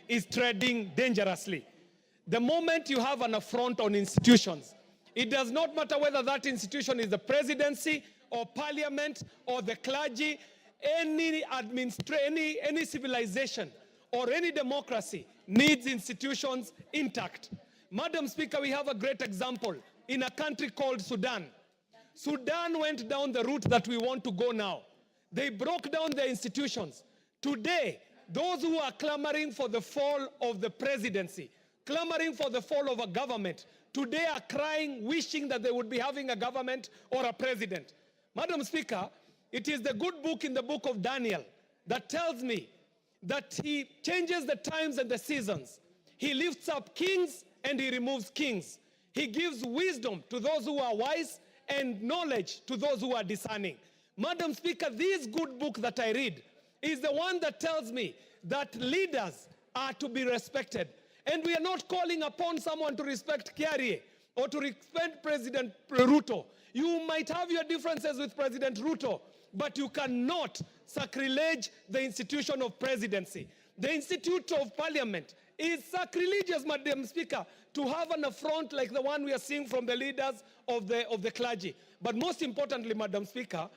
is treading dangerously. The moment you have an affront on institutions, it does not matter whether that institution is the presidency or parliament or the clergy, any civilization or any democracy needs institutions intact. Madam Speaker, we have a great example in a country called Sudan. Sudan went down the route that we want to go now. They broke down their institutions. Today, those who are clamoring for the fall of the presidency, clamoring for the fall of a government, today are crying, wishing that they would be having a government or a president. Madam Speaker, it is the good book in the book of Daniel that tells me that he changes the times and the seasons. He lifts up kings and he removes kings. He gives wisdom to those who are wise and knowledge to those who are discerning. Madam Speaker, this good book that I read is the one that tells me that leaders are to be respected. And we are not calling upon someone to respect Kiarie or to respect President Ruto. You might have your differences with President Ruto, but you cannot sacrilege the institution of presidency. The institute of parliament is sacrilegious, Madam Speaker, to have an affront like the one we are seeing from the leaders of the clergy. But most importantly, Madam Speaker,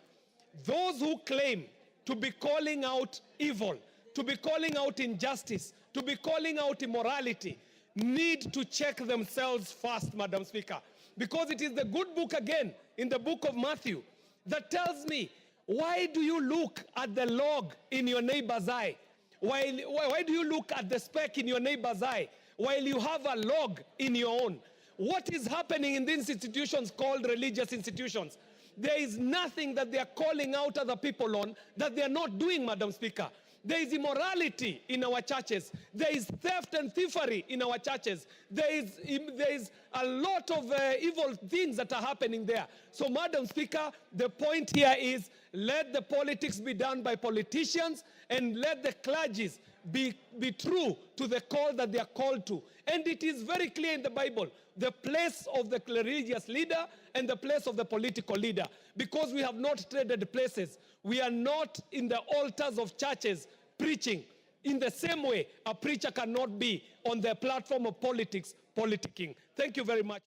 those who claim to be calling out evil, to be calling out injustice, to be calling out immorality, need to check themselves first, Madam Speaker. Because it is the good book again, in the book of Matthew, that tells me, why do you look at the log in your neighbor's eye? Why do you look at the speck in your neighbor's eye while you have a log in your own? What is happening in these institutions called religious institutions? There is nothing that they are calling out other people on that they are not doing, Madam Speaker. There is immorality in our churches. There is theft and thievery in our churches. There is a lot of evil things that are happening there. So, Madam Speaker, the point here is let the politics be done by politicians and let the clergies be true to the call that they are called to. And it is very clear in the Bible, the place of the religious leader and the place of the political leader. Because we have not traded places. We are not in the altars of churches preaching. In the same way, a preacher cannot be on the platform of politics, politicking. Thank you very much.